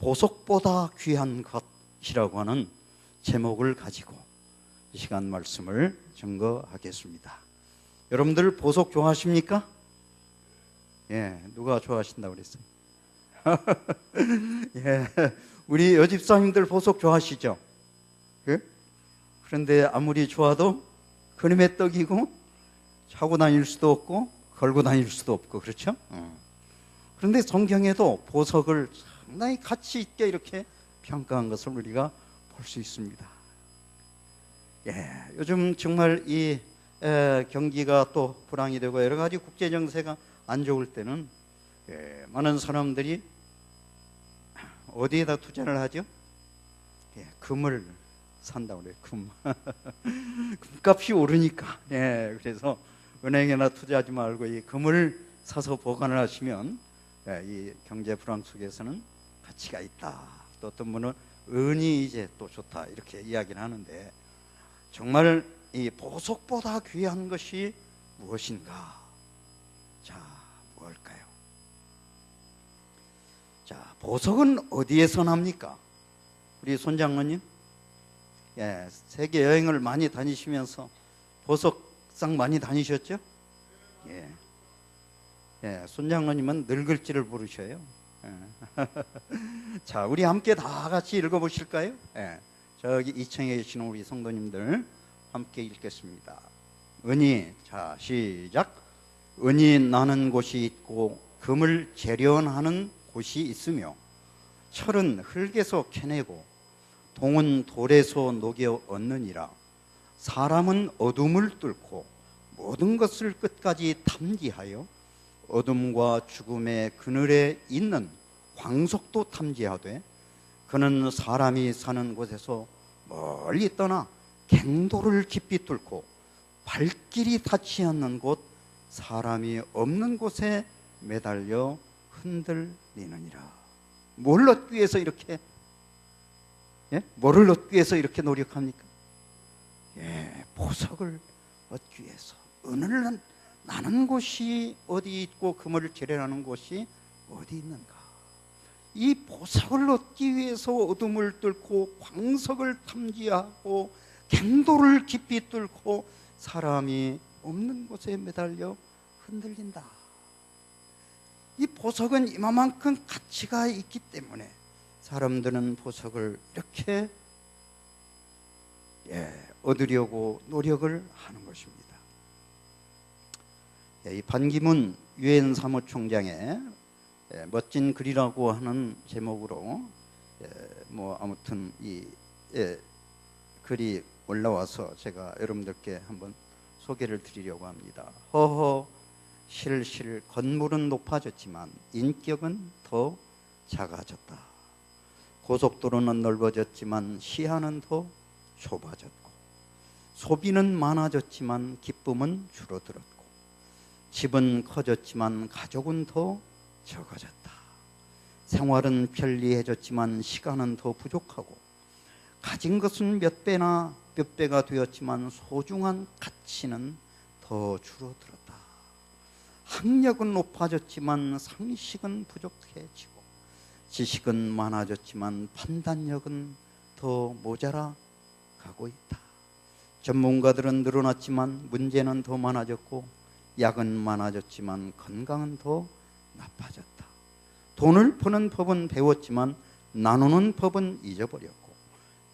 보석보다 귀한 것이라고 하는 제목을 가지고 이 시간 말씀을 증거하겠습니다. 여러분들 보석 좋아하십니까? 예, 누가 좋아하신다고 그랬어요? 예, 우리 여집사님들 보석 좋아하시죠? 예? 그런데 아무리 좋아도 그림의 떡이고 차고 다닐 수도 없고 걸고 다닐 수도 없고 그렇죠? 그런데 성경에도 보석을 상당히 가치 있게 이렇게 평가한 것을 우리가 볼 수 있습니다. 예, 요즘 정말 이 경기가 또 불황이 되고 여러 가지 국제 정세가 안 좋을 때는 많은 사람들이 어디에다 투자를 하죠? 금을 산다고 그래요. 금. 금값이 오르니까. 그래서 은행에나 투자하지 말고 이 금을 사서 보관을 하시면 이 경제 불황 속에서는 가치가 있다. 또 어떤 분은 은이 이제 또 좋다 이렇게 이야기를 하는데, 정말 이 보석보다 귀한 것이 무엇인가? 자, 뭘까요? 자, 보석은 어디에서 납니까? 우리 손장로님, 세계 여행을 많이 다니시면서 보석상 많이 다니셨죠? 손장로님은 늙을지를 모르셔요. 자, 우리 함께 다 같이 읽어보실까요? 저기 2층에 계시는 우리 성도님들 함께 읽겠습니다. 은이, 자 시작. 은이 나는 곳이 있고 금을 재련하는 곳이 있으며, 철은 흙에서 캐내고 동은 돌에서 녹여 얻느니라. 사람은 어둠을 뚫고 모든 것을 끝까지 탐지하여 어둠과 죽음의 그늘에 있는 광석도 탐지하되, 그는 사람이 사는 곳에서 멀리 떠나 갱도를 깊이 뚫고 발길이 닿지 않는 곳, 사람이 없는 곳에 매달려 흔들리느니라. 뭘 얻기 위해서 이렇게 뭐를 얻기 위해서 이렇게 노력합니까? 보석을 얻기 위해서. 은을 나는 곳이 어디 있고 금을 재련하는 곳이 어디 있는가? 이 보석을 얻기 위해서 어둠을 뚫고 광석을 탐지하고 갱도를 깊이 뚫고 사람이 없는 곳에 매달려 흔들린다. 이 보석은 이만큼 가치가 있기 때문에 사람들은 보석을 이렇게 얻으려고 노력을 하는 것입니다. 이 반기문 유엔 사무총장의 멋진 글이라고 하는 제목으로 아무튼 이 글이 올라와서 제가 여러분들께 한번 소개를 드리려고 합니다. 허허 실실 건물은 높아졌지만 인격은 더 작아졌다. 고속도로는 넓어졌지만 시야는 더 좁아졌고, 소비는 많아졌지만 기쁨은 줄어들었고, 집은 커졌지만 가족은 더 적어졌다. 생활은 편리해졌지만 시간은 더 부족하고, 가진 것은 몇 배가 되었지만 소중한 가치는 더 줄어들었다. 학력은 높아졌지만 상식은 부족해지고, 지식은 많아졌지만 판단력은 더 모자라 가고 있다. 전문가들은 늘어났지만 문제는 더 많아졌고, 약은 많아졌지만 건강은 더 나빠졌다. 돈을 버는 법은 배웠지만 나누는 법은 잊어버렸고,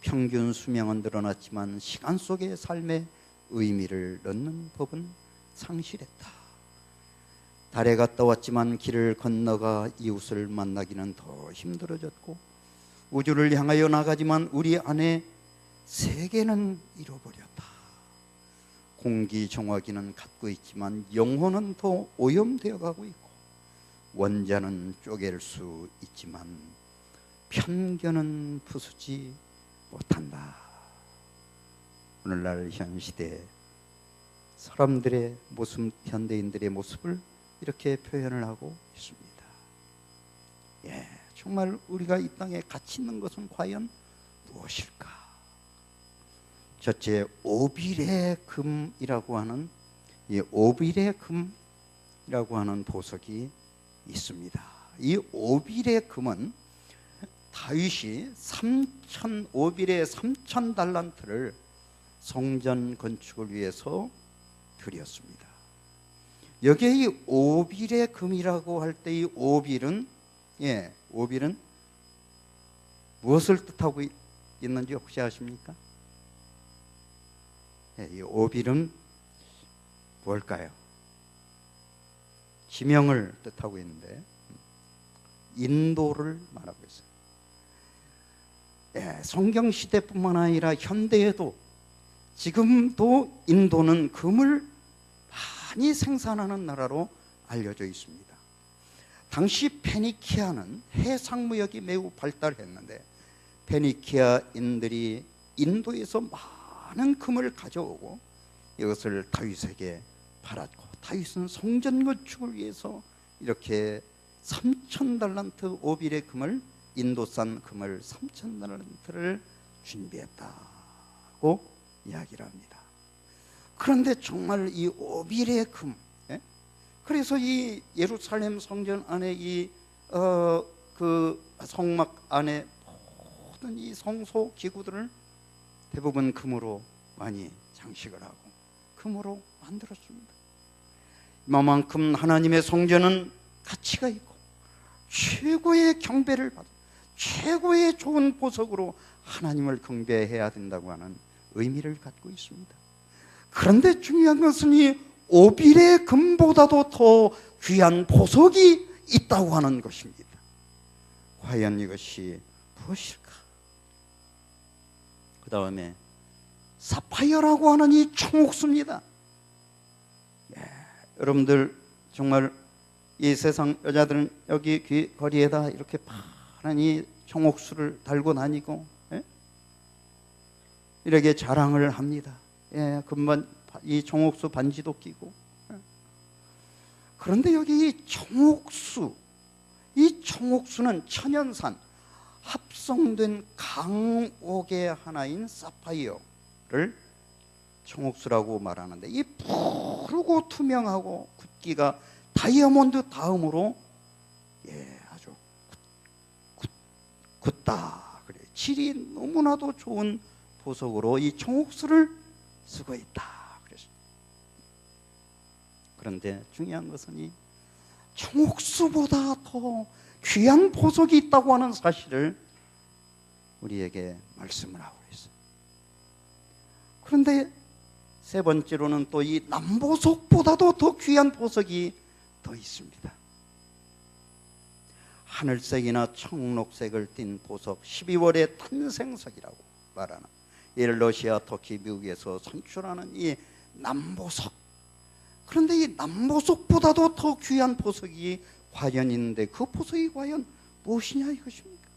평균 수명은 늘어났지만 시간 속에 삶의 의미를 넣는 법은 상실했다. 달에 갔다 왔지만 길을 건너가 이웃을 만나기는 더 힘들어졌고, 우주를 향하여 나가지만 우리 안에 세계는 잃어버렸다. 공기정화기는 갖고 있지만 영혼은 더 오염되어 가고 있고, 원자는 쪼갤 수 있지만 편견은 부수지 못한다. 오늘날 현 시대 사람들의 모습, 현대인들의 모습을 이렇게 표현을 하고 있습니다. 정말 우리가 이 땅에 가치 있는 것은 과연 무엇일까? 첫째, 오빌의 금이라고 하는 이 오빌의 금이라고 하는 보석이 있습니다. 이 오빌의 금은 다윗이 3천 오빌의 3천 달란트를 성전 건축을 위해서 드렸습니다. 여기에 이 오빌의 금이라고 할 때 이 오빌은 오빌은 무엇을 뜻하고 있는지 혹시 아십니까? 이 오빌은 뭘까요? 지명을 뜻하고 있는데 인도를 말하고 있어요. 성경 시대뿐만 아니라 현대에도 지금도 인도는 금을 많이 생산하는 나라로 알려져 있습니다. 당시 페니키아는 해상무역이 매우 발달했는데 페니키아인들이 인도에서 많은 금을 가져오고 이것을 다윗에게 팔았고, 다윗은 성전 건축을 위해서 이렇게 3천 달란트 오빌의 금을, 인도산 금을 3천 달란트를 준비했다고 이야기를 합니다. 그런데 정말 이 오빌의 금, 그래서 이 예루살렘 성전 안에 그 성막 안에 모든 이 성소 기구들을 대부분 금으로 많이 장식을 하고 금으로 만들었습니다. 이만큼 하나님의 성전은 가치가 있고 최고의 경배를 받고 최고의 좋은 보석으로 하나님을 경배해야 된다고 하는 의미를 갖고 있습니다. 그런데 중요한 것은 이 오빌의 금보다도 더 귀한 보석이 있다고 하는 것입니다. 과연 이것이 무엇일까? 그 다음에 사파이어라고 하는 이 청옥수입니다. 여러분들 정말 이 세상 여자들은 여기 거리에다 이렇게 파란 이 청옥수를 달고 다니고 이렇게 자랑을 합니다. 금반 이 청옥수 반지도 끼고. 그런데 여기 이 청옥수는 천연산 합성된 강옥의 하나인 사파이어를 청옥수라고 말하는데, 이 푸르고 투명하고 굳기가 다이아몬드 다음으로 아주 굳다 그래. 질이 너무나도 좋은 보석으로 이 청옥수를 쓰고 있다. 그런데 중요한 것은 이 청옥수보다 더 귀한 보석이 있다고 하는 사실을 우리에게 말씀을 하고 있어요. 그런데 세 번째로는 또 이 남보석보다도 더 귀한 보석이 더 있습니다. 하늘색이나 청록색을 띤 보석, 12월의 탄생석이라고 말하는 이 러시아, 터키, 미국에서 산출하는 이 남보석. 그런데 이 남보석보다도 더 귀한 보석이 과연 있는데 그 보석이 과연 무엇이냐 이것입니까?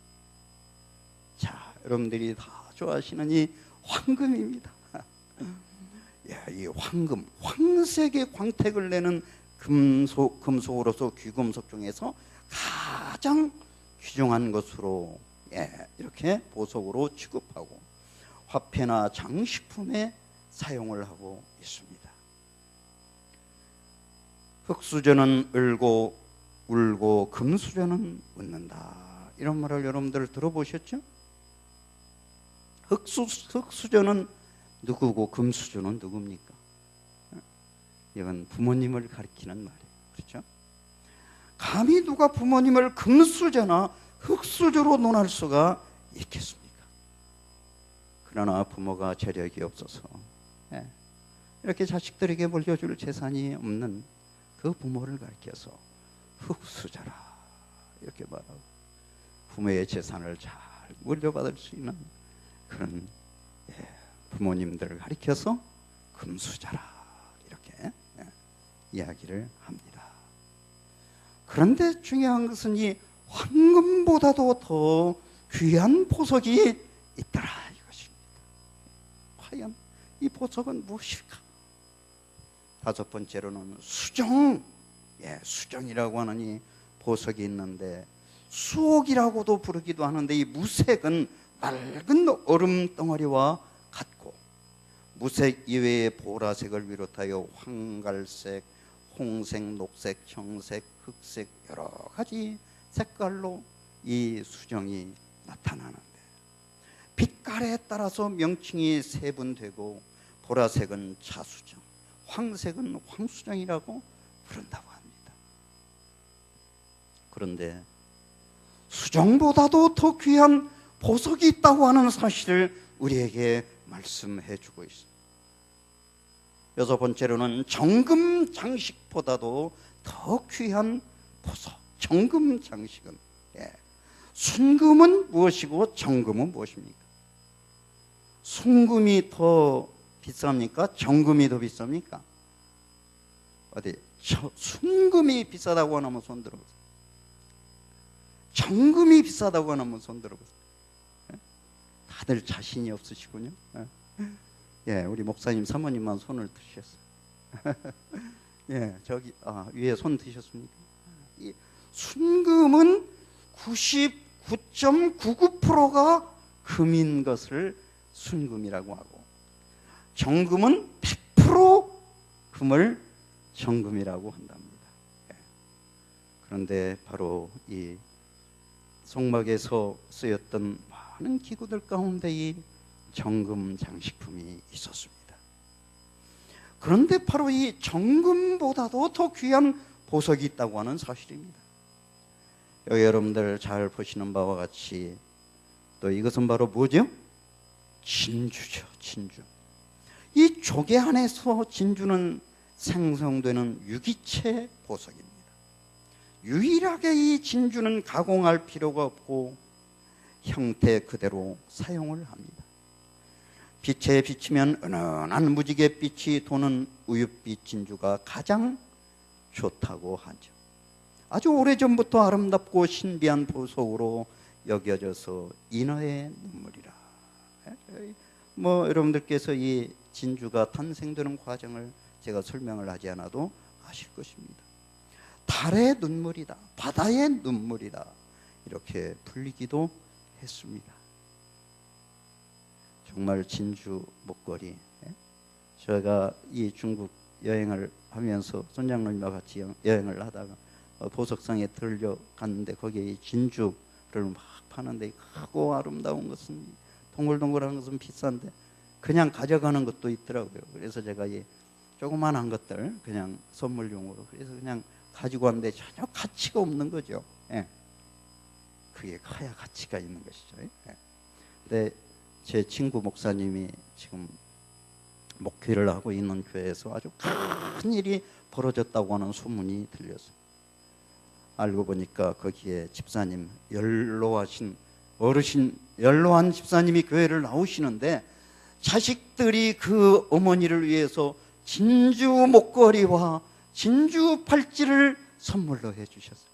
자, 여러분들이 다 좋아하시는 이 황금입니다. 이 황금, 황색의 광택을 내는 금속으로서 귀금속 중에서 가장 귀중한 것으로 이렇게 보석으로 취급하고 화폐나 장식품에 사용을 하고 있습니다. 흑수저는 울고 금수저는 웃는다, 이런 말을 여러분들 들어보셨죠? 흑수저는 누구고 금수저는 누굽니까? 이건 부모님을 가리키는 말이에요. 그렇죠? 감히 누가 부모님을 금수저나 흑수저로 논할 수가 있겠습니까? 그러나 부모가 재력이 없어서 이렇게 자식들에게 물려줄 재산이 없는 그 부모를 가리켜서 흑수저라 이렇게 말하고, 부모의 재산을 잘 물려받을 수 있는 그런 부모님들을 가리켜서 금수저라 이렇게 이야기를 합니다. 그런데 중요한 것은 이 황금보다도 더 귀한 보석이 있더라 이것입니다. 과연 이 보석은 무엇일까? 다섯 번째로는 수정이라고 하는 이 보석이 있는데, 수옥이라고도 부르기도 하는데, 이 무색은 맑은 얼음 덩어리와 같고 무색 이외의 보라색을 비롯하여 황갈색, 홍색, 녹색, 형색, 흑색 여러 가지 색깔로 이 수정이 나타나는데, 빛깔에 따라서 명칭이 세분되고 보라색은 자수정, 황색은 황수정이라고 부른다고 합니다. 그런데 수정보다도 더 귀한 보석이 있다고 하는 사실을 우리에게 말씀해 주고 있습니다. 여섯 번째로는 정금 장식보다도 더 귀한 보석, 정금 장식은, 순금은 무엇이고 정금은 무엇입니까? 순금이 더 비쌉니까? 정금이 더 비쌉니까? 어디 순금이 비싸다고 하면 손 들어보세요. 정금이 비싸다고 하면 손 들어보세요. 다들 자신이 없으시군요. 우리 목사님 사모님만 손을 드셨어요. 저기 위에 손 드셨습니까? 이 순금은 99.99%가 금인 것을 순금이라고 하고, 정금은 100% 금을 정금이라고 한답니다. 그런데 바로 이 성막에서 쓰였던 많은 기구들 가운데 이 정금 장식품이 있었습니다. 그런데 바로 이 정금보다도 더 귀한 보석이 있다고 하는 사실입니다. 여기 여러분들 잘 보시는 바와 같이 또 이것은 바로 뭐죠? 진주죠. 진주. 이 조개 안에서 진주는 생성되는 유기체 보석입니다. 유일하게 이 진주는 가공할 필요가 없고 형태 그대로 사용을 합니다. 빛에 비치면 은은한 무지갯빛이 도는 우윳빛 진주가 가장 좋다고 하죠. 아주 오래전부터 아름답고 신비한 보석으로 여겨져서 인어의 눈물이라. 여러분들께서 이 진주가 탄생되는 과정을 제가 설명을 하지 않아도 아실 것입니다. 달의 눈물이다, 바다의 눈물이다, 이렇게 불리기도 했습니다. 정말 진주 목걸이. 제가 이 중국 여행을 하면서 손장로님과 같이 여행을 하다가 보석상에 들려갔는데 거기에 이 진주를 막 파는데, 크고 아름다운 것은, 동글동글한 것은 비싼데 그냥 가져가는 것도 있더라고요. 그래서 제가 이 조그만한 것들 그냥 선물용으로, 그래서 그냥 가지고 왔는데 전혀 가치가 없는 거죠. 그게 커야 가치가 있는 것이죠. 근데 제 친구 목사님이 지금 목회를 하고 있는 교회에서 아주 큰 일이 벌어졌다고 하는 소문이 들렸어요. 알고 보니까 거기에 집사님, 연로하신 어르신, 연로한 집사님이 교회를 나오시는데 자식들이 그 어머니를 위해서 진주 목걸이와 진주 팔찌를 선물로 해주셨어요.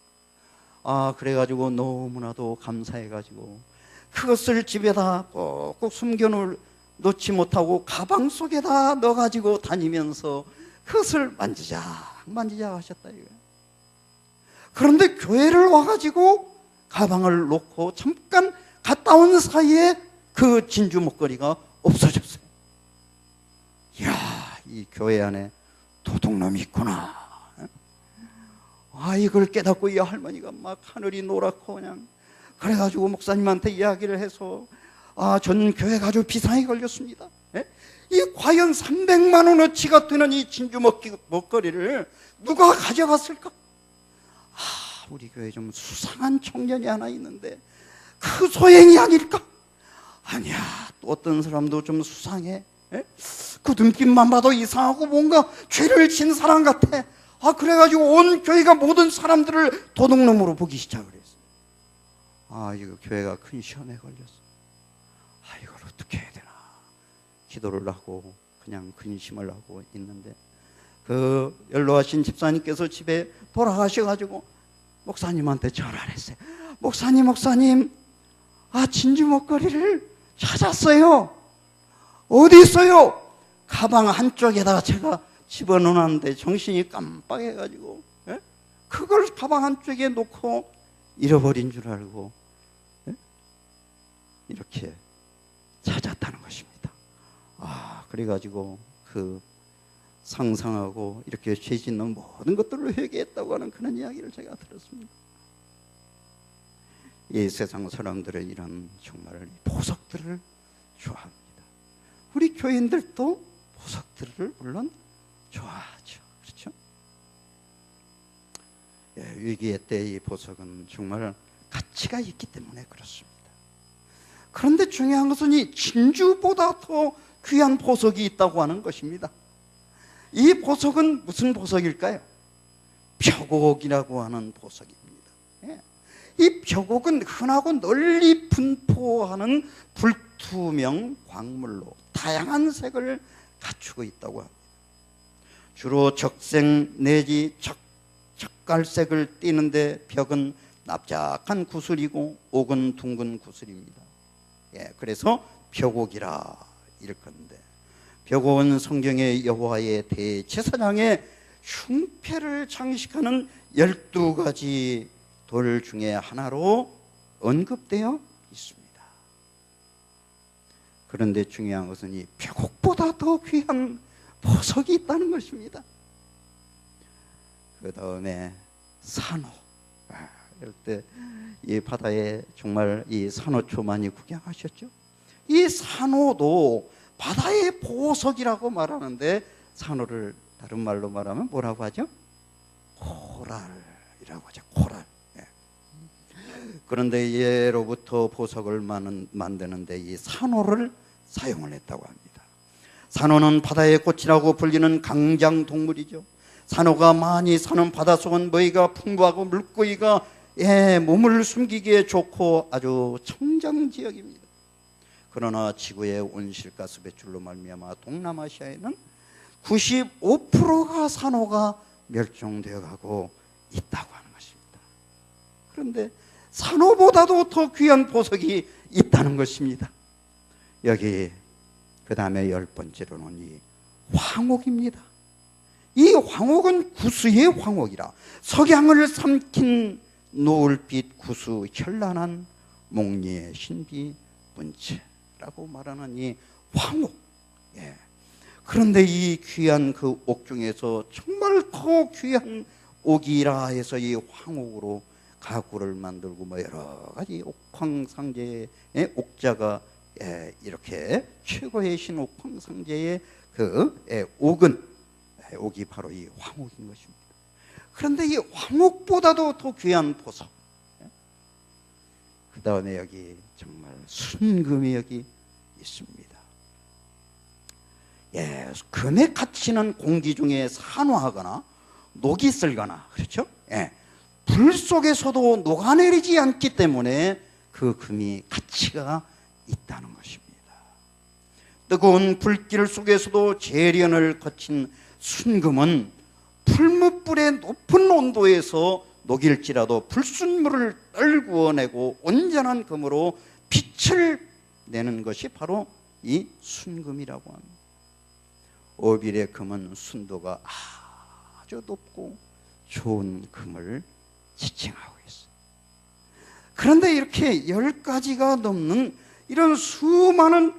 그래가지고 너무나도 감사해가지고 그것을 집에다 꼭꼭 숨겨놓지 못하고 가방 속에다 넣어가지고 다니면서 그것을 만지작 하셨다 이거예요. 그런데 교회를 와가지고 가방을 놓고 잠깐 갔다 온 사이에 그 진주 목걸이가 없어졌어요. 이야, 이 교회 안에 도둑놈이 있구나. 이걸 깨닫고 이 할머니가 막 하늘이 노랗고 그냥, 그래가지고 목사님한테 이야기를 해서 전 교회가 아주 비상이 걸렸습니다. 이 과연 300만 원어치가 되는 이 진주 목걸이를 누가 가져갔을까? 우리 교회에 좀 수상한 청년이 하나 있는데 그 소행이 아닐까? 아니야, 또 어떤 사람도 좀 수상해. 그 눈빛만 봐도 이상하고 뭔가 죄를 진 사람 같아. 그래가지고 온 교회가 모든 사람들을 도둑놈으로 보기 시작을 했어. 이거 교회가 큰 시험에 걸렸어. 이걸 어떻게 해야 되나 기도를 하고 그냥 근심을 하고 있는데, 그 연로하신 집사님께서 집에 돌아가셔가지고 목사님한테 전화를 했어요. 목사님, 진주 목걸이를 찾았어요. 어디 있어요? 가방 한쪽에다가 제가 집어넣었는데 정신이 깜빡해가지고 그걸 가방 한쪽에 놓고 잃어버린 줄 알고 이렇게 찾았다는 것입니다. 그래가지고 그 상상하고 이렇게 죄 짓는 모든 것들을 회개했다고 하는 그런 이야기를 제가 들었습니다. 이 세상 사람들은 이런 정말 보석들을 좋아합니다. 우리 교인들도 보석들을 물론 좋아하죠. 그렇죠? 예, 위기의 때 이 보석은 정말 가치가 있기 때문에 그렇습니다. 그런데 중요한 것은 이 진주보다 더 귀한 보석이 있다고 하는 것입니다. 이 보석은 무슨 보석일까요? 벽옥이라고 하는 보석입니다. 예. 이 벽옥은 흔하고 널리 분포하는 불투명 광물로 다양한 색을 갖추고 있다고 합니다. 주로 적색 내지 적갈색을 띠는데 벽은 납작한 구슬이고 옥은 둥근 구슬입니다. 예, 그래서 벽옥이라 일컫는데, 벽옥은 성경의 여호와의 대제사장의 흉패를 장식하는 12가지 돌 중에 하나로 언급되어 있습니다. 그런데 중요한 것은 이 벽옥보다 더 귀한 보석이 있다는 것입니다. 그 다음에 산호. 이럴 때 이 바다에 정말 이 산호초 많이 구경하셨죠? 이 산호도 바다의 보석이라고 말하는데, 산호를 다른 말로 말하면 뭐라고 하죠? 코랄이라고 하죠. 코랄. 예. 그런데 예로부터 보석을 만드는데 이 산호를 사용을 했다고 합니다. 산호는 바다의 꽃이라고 불리는 강장 동물이죠. 산호가 많이 사는 바닷속은 먹이가 풍부하고 물고기가 몸을 숨기기에 좋고 아주 청정지역입니다. 그러나 지구의 온실가스 배출로 말미암아 동남아시아에는 95%가 산호가 멸종되어 가고 있다고 하는 것입니다. 그런데 산호보다도 더 귀한 보석이 있다는 것입니다. 여기 그 다음에 10번째로는 이 황옥입니다. 이 황옥은 구수의 황옥이라 석양을 삼킨 노을빛 구수 현란한 목리의 신비 문체라고 말하는 이 황옥. 예. 그런데 이 귀한 그 옥 중에서 정말 더 귀한 옥이라 해서 이 황옥으로 가구를 만들고 뭐 여러 가지 옥황상제의 옥자가 이렇게 최고의 신 옥황상제의 그 옥은 옥이 바로 이 황옥인 것입니다. 그런데 이 황옥보다도 더 귀한 보석. 그 다음에 여기 정말 순금이 여기 있습니다. 예, 금의 가치는 공기 중에 산화하거나 녹이 슬거나, 그렇죠? 예, 불 속에서도 녹아내리지 않기 때문에 그 금이 가치가 있다는 것입니다. 뜨거운 불길 속에서도 재련을 거친 순금은 풀무불의 높은 온도에서 녹일지라도 불순물을 떨구어내고 온전한 금으로 빛을 내는 것이 바로 이 순금이라고 합니다. 오빌의 금은 순도가 아주 높고 좋은 금을 지칭하고 있어요. 그런데 이렇게 10가지가 넘는 이런 수많은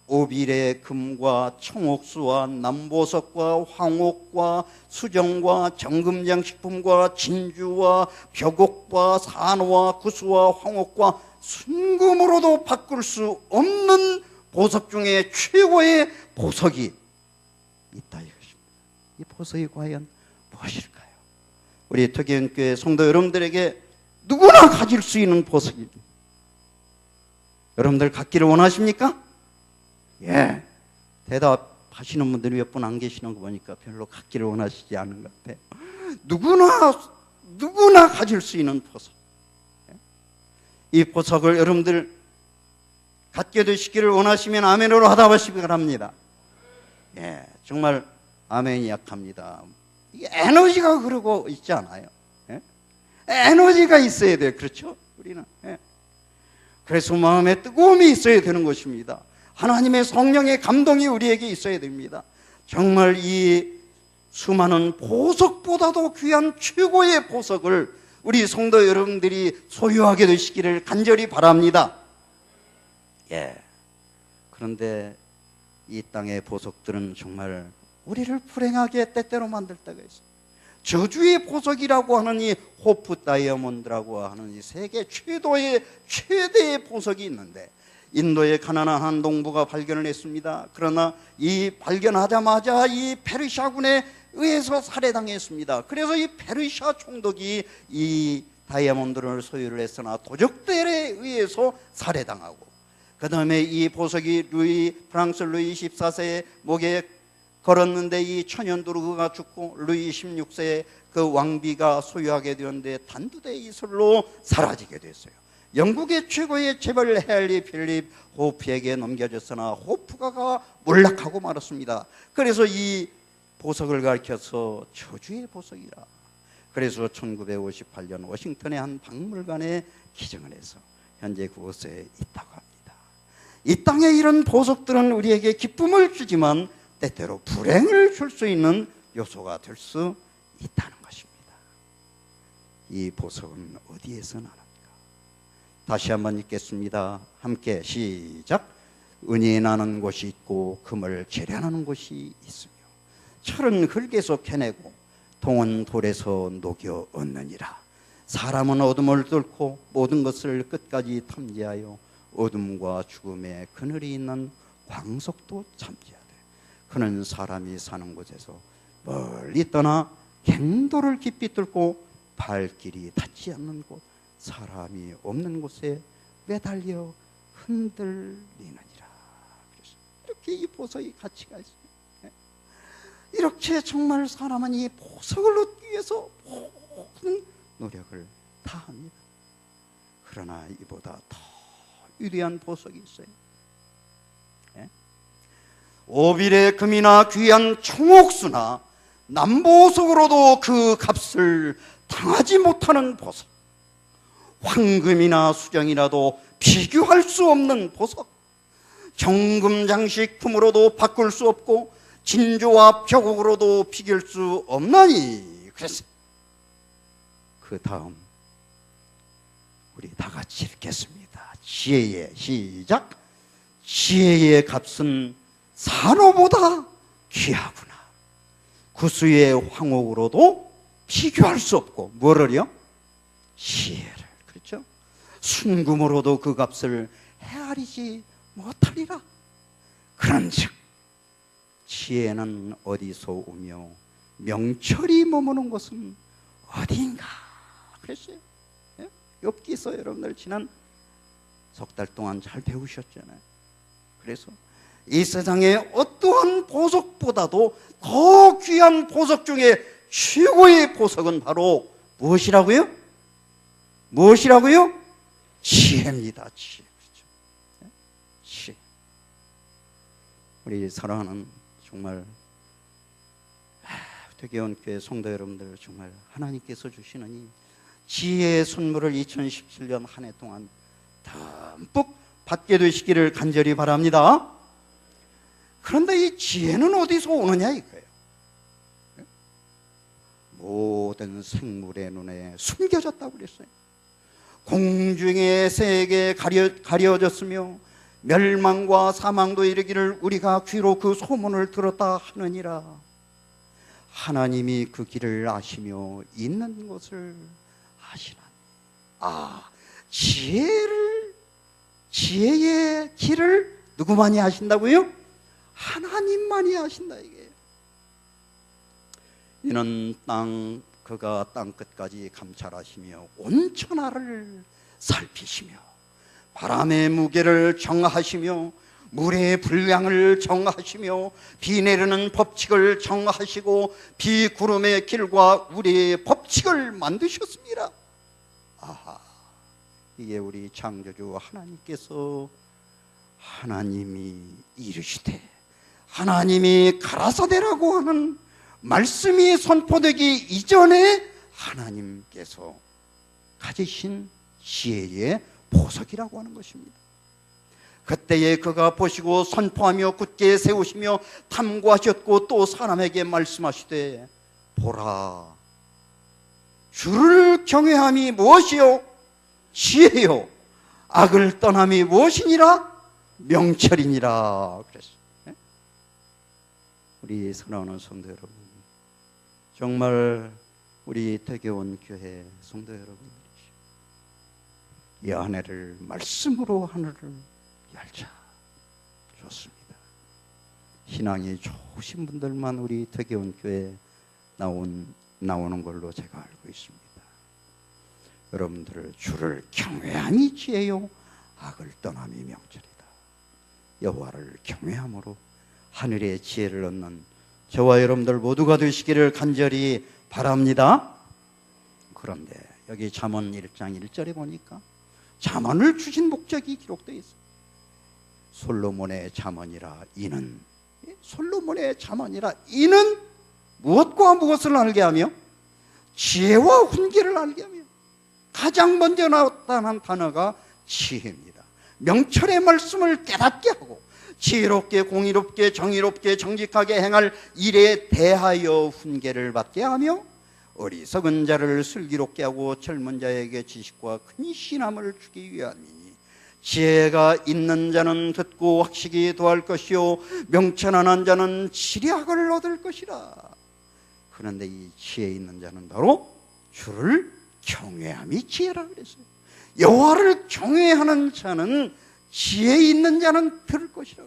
오빌의 금과 청옥수와 남보석과 황옥과 수정과 정금장식품과 진주와 벽옥과 산호와 구수와 황옥과 순금으로도 바꿀 수 없는 보석 중에 최고의 보석이 있다 이것입니다. 이 보석이 과연 무엇일까요? 우리 특이연교회 성도 여러분들에게 누구나 가질 수 있는 보석입니다. 여러분들 갖기를 원하십니까? 예, 대답하시는 분들이 몇 분 안 계시는 거 보니까 별로 갖기를 원하시지 않은 것 같아요. 누구나 가질 수 있는 보석. 이 보석을 여러분들 갖게 되시기를 원하시면 아멘으로 하답하시기 바랍니다. 예, 정말 아멘이 약합니다. 이게 에너지가 그러고 있지 않아요. 예? 에너지가 있어야 돼요. 그렇죠? 우리는. 예. 그래서 마음에 뜨거움이 있어야 되는 것입니다. 하나님의 성령의 감동이 우리에게 있어야 됩니다. 정말 이 수많은 보석보다도 귀한 최고의 보석을 우리 성도 여러분들이 소유하게 되시기를 간절히 바랍니다. 예. 그런데 이 땅의 보석들은 정말 우리를 불행하게 때때로 만들 때가 있어요. 저주의 보석이라고 하는 이 호프 다이아몬드라고 하는 이 세계 최대의 보석이 있는데, 인도의 가나안 한 농부가 발견을 했습니다. 그러나 이 발견하자마자 이 페르시아군에 의해서 살해당했습니다. 그래서 이 페르시아 총독이 이 다이아몬드를 소유를 했으나 도적들에 의해서 살해당하고, 그 다음에 이 보석이 프랑스 루이 14세의 목에 걸었는데 이 천연두르그가 죽고 루이 16세의 그 왕비가 소유하게 되었는데 단두대 이슬로 사라지게 됐어요. 영국의 최고의 재벌 헨리 필립 호프에게 넘겨졌으나 호프가 몰락하고 말았습니다. 그래서 이 보석을 가리켜서 저주의 보석이라. 그래서 1958년 워싱턴의 한 박물관에 기증을 해서 현재 그곳에 있다고 합니다. 이 땅에 이런 보석들은 우리에게 기쁨을 주지만 때때로 불행을 줄 수 있는 요소가 될 수 있다는 것입니다. 이 보석은 어디에서 나는가? 다시 한번 읽겠습니다. 함께 시작. 은이 나는 곳이 있고 금을 재련하는 곳이 있으며 철은 흙에서 캐내고 동은 돌에서 녹여 얻느니라. 사람은 어둠을 뚫고 모든 것을 끝까지 탐지하여 어둠과 죽음의 그늘이 있는 광석도 참지하되 그는 사람이 사는 곳에서 멀리 떠나 갱도를 깊이 뚫고 발길이 닿지 않는 곳, 사람이 없는 곳에 매달려 흔들리느니라. 그래서 이렇게 이 보석이 가치가 있어요. 이렇게 정말 사람은 이 보석을 얻기 위해서 모든 노력을 다합니다. 그러나 이보다 더 위대한 보석이 있어요. 오빌의 금이나 귀한 청옥수나 남보석으로도 그 값을 당하지 못하는 보석, 황금이나 수정이라도 비교할 수 없는 보석, 정금장식품으로도 바꿀 수 없고 진주와 벽옥으로도 비길 수 없나니. 그래서 그 다음 우리 다 같이 읽겠습니다. 지혜의 시작. 지혜의 값은 산호보다 귀하구나. 구수의 황옥으로도 비교할 수 없고 뭐를요? 지혜를. 그렇죠? 순금으로도 그 값을 헤아리지 못하리라. 그런즉 지혜는 어디서 오며 명철이 머무는 곳은 어디인가? 그랬어요. 욥기서 여러분들 지난 석 달 동안 잘 배우셨잖아요. 그래서 이 세상에 어떠한 보석보다도 더 귀한 보석 중에 최고의 보석은 바로 무엇이라고요? 무엇이라고요? 지혜입니다. 지혜. 그렇죠? 지혜. 우리 사랑하는 정말 되게온 교회 성도 여러분들, 정말 하나님께서 주시는 이 지혜의 선물을 2017년 한 해 동안 듬뿍 받게 되시기를 간절히 바랍니다. 그런데 이 지혜는 어디서 오느냐 이거예요. 모든 생물의 눈에 숨겨졌다고 그랬어요. 공중의 새에게 가려졌으며 멸망과 사망도 이르기를 우리가 귀로 그 소문을 들었다 하느니라. 하나님이 그 길을 아시며 있는 것을 아시나니. 지혜의 길을 누구만이 아신다고요? 하나님만이 아신다 이게. 이는 그가 땅 끝까지 감찰하시며 온 천하를 살피시며 바람의 무게를 정하시며 물의 분량을 정하시며 비 내리는 법칙을 정하시고 비구름의 길과 우리의 법칙을 만드셨습니다. 이게 우리 창조주 하나님께서 하나님이 이르시되 하나님이 가라사대라고 하는 말씀이 선포되기 이전에 하나님께서 가지신 지혜의 보석이라고 하는 것입니다. 그때에 그가 보시고 선포하며 굳게 세우시며 탐구하셨고 또 사람에게 말씀하시되 보라, 주를 경외함이 무엇이요? 지혜요. 악을 떠남이 무엇이니라? 명철이니라. 그랬어요. 우리 사랑하는 성도 여러분, 정말 우리 대교원 교회 성도 여러분들이죠. 이 한 해를 말씀으로 하늘을 열자. 좋습니다. 신앙이 좋으신 분들만 우리 대교원 교회에 나오는 걸로 제가 알고 있습니다. 여러분들을 주를 경외함이 지혜요 악을 떠남이 명철이다. 여호와를 경외함으로 하늘의 지혜를 얻는 저와 여러분들 모두가 되시기를 간절히 바랍니다. 그런데 여기 잠언 1장 1절에 보니까 잠언을 주신 목적이 기록되어 있어요. 솔로몬의 잠언이라 이는, 솔로몬의 잠언이라 이는 무엇과 무엇을 알게 하며 지혜와 훈계를 알게 하며, 가장 먼저 나타난 단어가 지혜입니다. 명철의 말씀을 깨닫게 하고 지혜롭게 공의롭게 정의롭게 정직하게 행할 일에 대하여 훈계를 받게 하며, 어리석은 자를 슬기롭게 하고 젊은 자에게 지식과 큰 신함을 주기 위함이니, 지혜가 있는 자는 듣고 학식이 더할 것이요 명철한 자는 지략을 얻을 것이라. 그런데 이 지혜 있는 자는 바로 주를 경외함이 지혜라 그랬어요. 여호와를 경외하는 자는, 지혜 있는 자는 들을 것이라.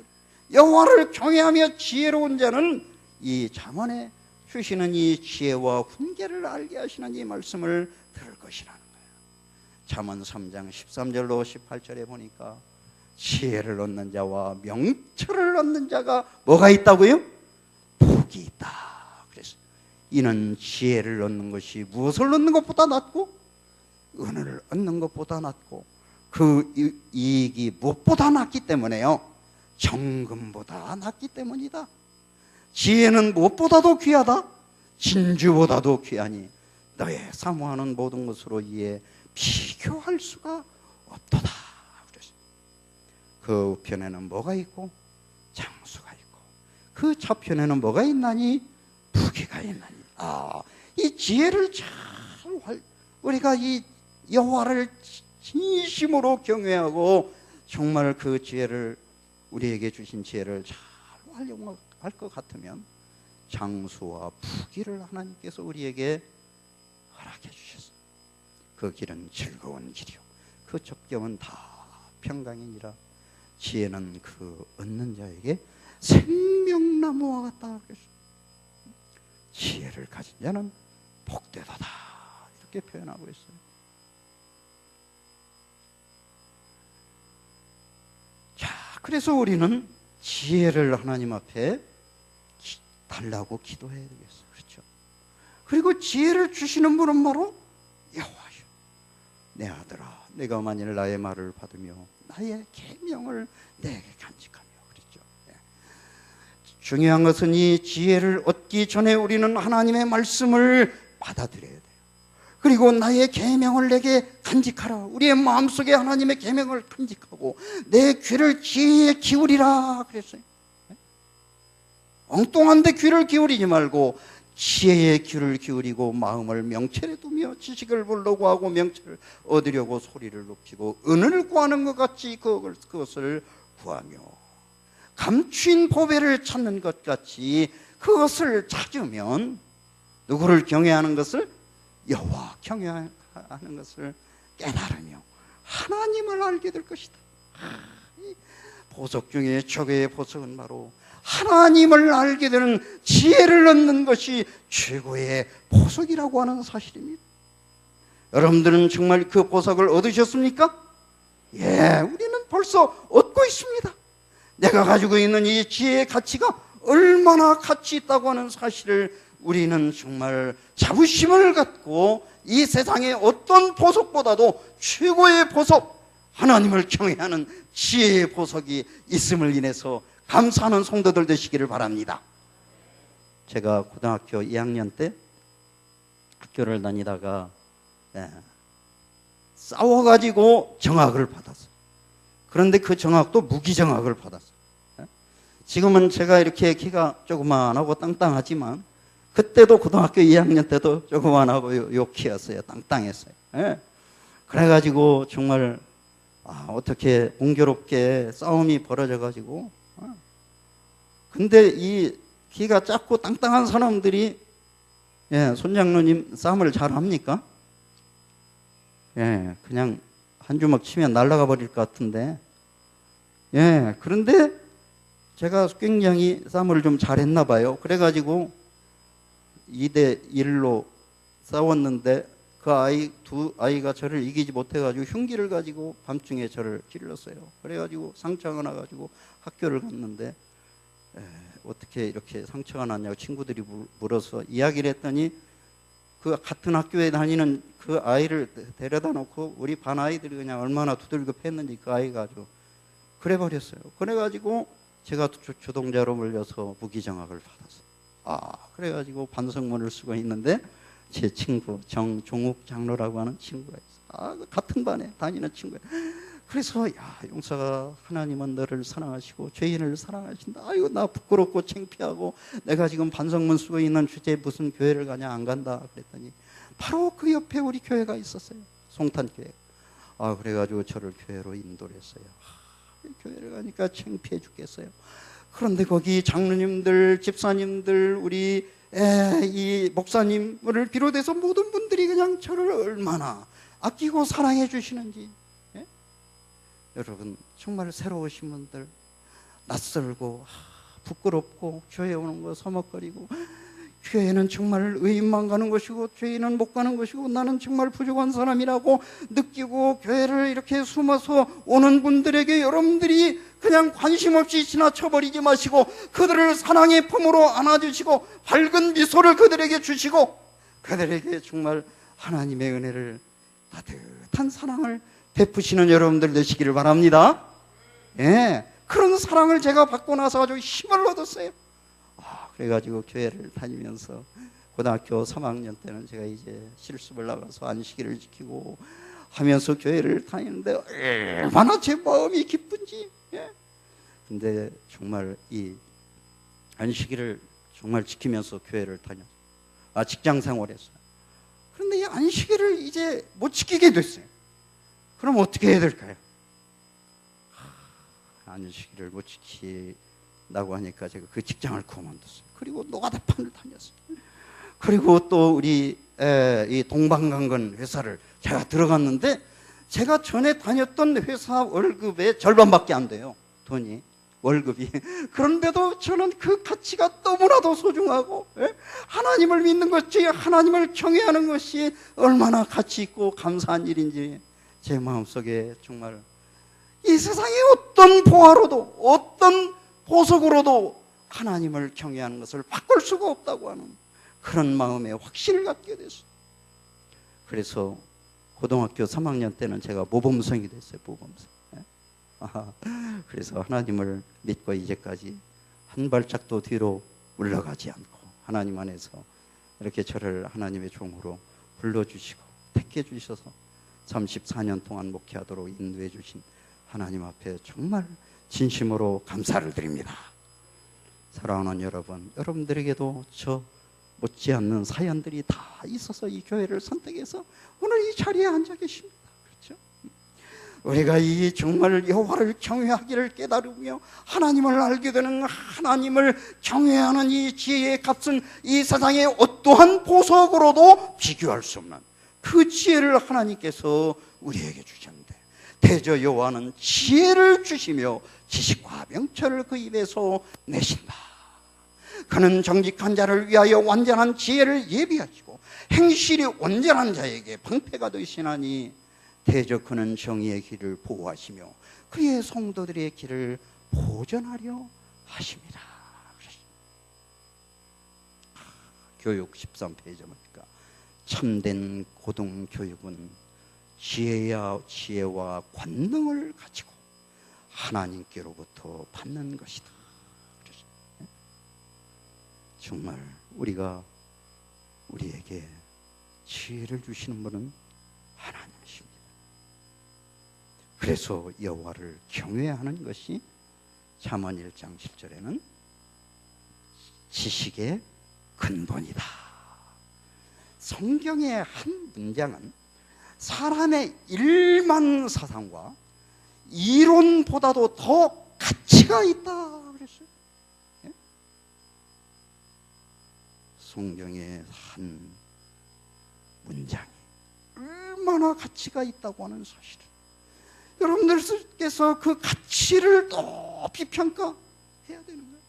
여호와를 경외하며 지혜로운 자는 이 잠언에 주시는 이 지혜와 훈계를 알게 하시는 이 말씀을 들을 것이라는 거예요. 잠언 3장 13절로 18절에 보니까 지혜를 얻는 자와 명철을 얻는 자가 뭐가 있다고요? 복이 있다. 그래서 이는 지혜를 얻는 것이 무엇을 얻는 것보다 낫고 은혜를 얻는 것보다 낫고 그 이익이 무엇보다 낫기 때문에요. 정금보다 낫기 때문이다. 지혜는 무엇보다도 귀하다. 진주보다도 귀하니 너의 사모하는 모든 것으로 이에 비교할 수가 없도다. 그래서 그 우편에는 뭐가 있고 장수가 있고 그 좌편에는 뭐가 있나니 부귀가 있나니. 이 지혜를 잘 우리가 이 여호와를 진심으로 경외하고 정말 그 지혜를, 우리에게 주신 지혜를 잘 활용할 것 같으면 장수와 부귀를 하나님께서 우리에게 허락해 주셨습니다. 그 길은 즐거운 길이요 그 접경은 다 평강이니라. 지혜는 그 얻는 자에게 생명나무와 같다. 지혜를 가진 자는 복되도다. 이렇게 표현하고 있어요. 자, 그래서 우리는 지혜를 하나님 앞에 달라고 기도해야 되겠어요. 그렇죠? 그리고 지혜를 주시는 분은 바로 여호와요. 내 아들아, 내가 만일 나의 말을 받으며 나의 계명을 내게 간직하며. 그랬죠. 중요한 것은 이 지혜를 얻기 전에 우리는 하나님의 말씀을 받아들여야 돼요. 그리고 나의 계명을 내게 간직하라. 우리의 마음속에 하나님의 계명을 간직하고 내 귀를 지혜에 기울이라 그랬어요. 엉뚱한 데 귀를 기울이지 말고 지혜에 귀를 기울이고 마음을 명철에 두며 지식을 보려고 하고 명철을 얻으려고 소리를 높이고 은을 구하는 것 같이 그것을 구하며, 감추인 보배를 찾는 것 같이 그것을 찾으면 누구를 경외하는 것을? 여호와 경외하는 것을 깨달으며 하나님을 알게 될 것이다. 보석 중에 최고의 보석은 바로 하나님을 알게 되는 지혜를 얻는 것이 최고의 보석이라고 하는 사실입니다. 여러분들은 정말 그 보석을 얻으셨습니까? 예, 우리는 벌써 얻고 있습니다. 내가 가지고 있는 이 지혜의 가치가 얼마나 가치 있다고 하는 사실을 우리는 정말 자부심을 갖고 이 세상의 어떤 보석보다도 최고의 보석, 하나님을 경외하는 지혜의 보석이 있음을 인해서 감사하는 성도들 되시기를 바랍니다. 제가 고등학교 2학년 때 학교를 다니다가 싸워가지고 정학을 받았어요. 그런데 그 정학도 무기정학을 받았어요. 지금은 제가 이렇게 키가 조그만하고 땅땅하지만 그때도 고등학교 2학년 때도 조그만하고 요 키였어요. 땅땅했어요. 그래가지고 정말 어떻게 공교롭게 싸움이 벌어져가지고, 근데 이 키가 작고 땅땅한 사람들이 예, 손장로님 쌈을 잘 합니까? 예, 그냥 한 주먹 치면 날아가 버릴 것 같은데. 예, 그런데 제가 굉장히 쌈을 좀 잘했나 봐요. 그래가지고 2대 1로 싸웠는데 두 아이가 저를 이기지 못해가지고 흉기를 가지고 밤중에 저를 찔렀어요. 그래가지고 상처가 나가지고 학교를 갔는데 어떻게 이렇게 상처가 났냐고 친구들이 물어서 이야기를 했더니 그 같은 학교에 다니는 그 아이를 데려다 놓고 우리 반 아이들이 그냥 얼마나 두들겨 팼는지 그 아이가 아주 그래 버렸어요. 그래가지고 제가 주동자로 몰려서 무기정학을 받았어요. 그래가지고 반성문을 쓰고 있는데 제 친구 정종욱 장로라고 하는 친구가 있어요. 같은 반에 다니는 친구예요. 그래서 용사가 하나님은 너를 사랑하시고 죄인을 사랑하신다. 아이고 나 부끄럽고 창피하고 내가 지금 반성문 쓰고 있는 주제에 무슨 교회를 가냐 안 간다 그랬더니 바로 그 옆에 우리 교회가 있었어요. 송탄교회. 그래가지고 저를 교회로 인도를 했어요. 교회를 가니까 창피해 죽겠어요. 그런데 거기 장로님들, 집사님들, 우리 이 목사님을 비롯해서 모든 분들이 그냥 저를 얼마나 아끼고 사랑해 주시는지. 여러분 정말 새로 오신 분들 낯설고 부끄럽고 교회 오는 거 서먹거리고 교회는 정말 의인만 가는 것이고 죄인은 못 가는 것이고 나는 정말 부족한 사람이라고 느끼고 교회를 이렇게 숨어서 오는 분들에게 여러분들이 그냥 관심 없이 지나쳐버리지 마시고 그들을 사랑의 품으로 안아주시고 밝은 미소를 그들에게 주시고 그들에게 정말 하나님의 은혜를 따뜻한 사랑을 베푸시는 여러분들 되시기를 바랍니다. 예, 그런 사랑을 제가 받고 나서 아주 힘을 얻었어요. 그래가지고 교회를 다니면서 고등학교 3학년 때는 제가 이제 실습을 나가서 안식일을 지키고 하면서 교회를 다니는데 얼마나 제 마음이 기쁜지. 근데 정말 이 안식일을 정말 지키면서 교회를 다녔어요. 직장 생활했어요. 그런데 이 안식일을 이제 못 지키게 됐어요. 그럼 어떻게 해야 될까요? 안식일을 못 지킨다고 하니까 제가 그 직장을 그만뒀어요. 그리고 노가다판을 다녔어요. 그리고 또 우리 이 동방강건 회사를 제가 들어갔는데 제가 전에 다녔던 회사 월급의 절반밖에 안 돼요. 돈이 월급이. 그런데도 저는 그 가치가 너무나도 소중하고 하나님을 믿는 것이 하나님을 경외하는 것이 얼마나 가치 있고 감사한 일인지 제 마음속에 정말 이 세상의 어떤 보화로도 어떤 보석으로도 하나님을 경외하는 것을 바꿀 수가 없다고 하는 그런 마음의 확신을 갖게 됐어요. 그래서 고등학교 3학년 때는 제가 모범생이 됐어요. 모범생. 그래서 하나님을 믿고 이제까지 한 발짝도 뒤로 물러가지 않고 하나님 안에서 이렇게 저를 하나님의 종으로 불러주시고 택해 주셔서 34년 동안 목회하도록 인도해 주신 하나님 앞에 정말 진심으로 감사를 드립니다. 사랑하는 여러분, 여러분들에게도 저 못지않는 사연들이 다 있어서 이 교회를 선택해서 오늘 이 자리에 앉아 계십니다. 그렇죠? 우리가 이 정말 여호와를 경외하기를 깨달으며 하나님을 알게 되는 하나님을 경외하는 이 지혜의 값은 이 세상의 어떠한 보석으로도 비교할 수 없는 그 지혜를 하나님께서 우리에게 주셨는데 대저 여호와는 지혜를 주시며 지식과 명철을 그 입에서 내신다. 그는 정직한 자를 위하여 완전한 지혜를 예비하시고 행실이 온전한 자에게 방패가 되시나니 대저 그는 정의의 길을 보호하시며 그의 성도들의 길을 보전하려 하십니다. 교육 13페이지 보니까 참된 고등교육은 지혜와 권능을 가지고 하나님께로부터 받는 것이다. 정말 우리에게 지혜를 주시는 분은 하나님이십니다. 그래서 여호와를 경외하는 것이 잠언 1장 10절에는 지식의 근본이다. 성경의 한 문장은 사람의 일만 사상과 이론보다도 더 가치가 있다 그랬어요. 성경의 한 문장이 얼마나 가치가 있다고 하는 사실을 여러분들께서 그 가치를 높이 평가해야 되는 거예요.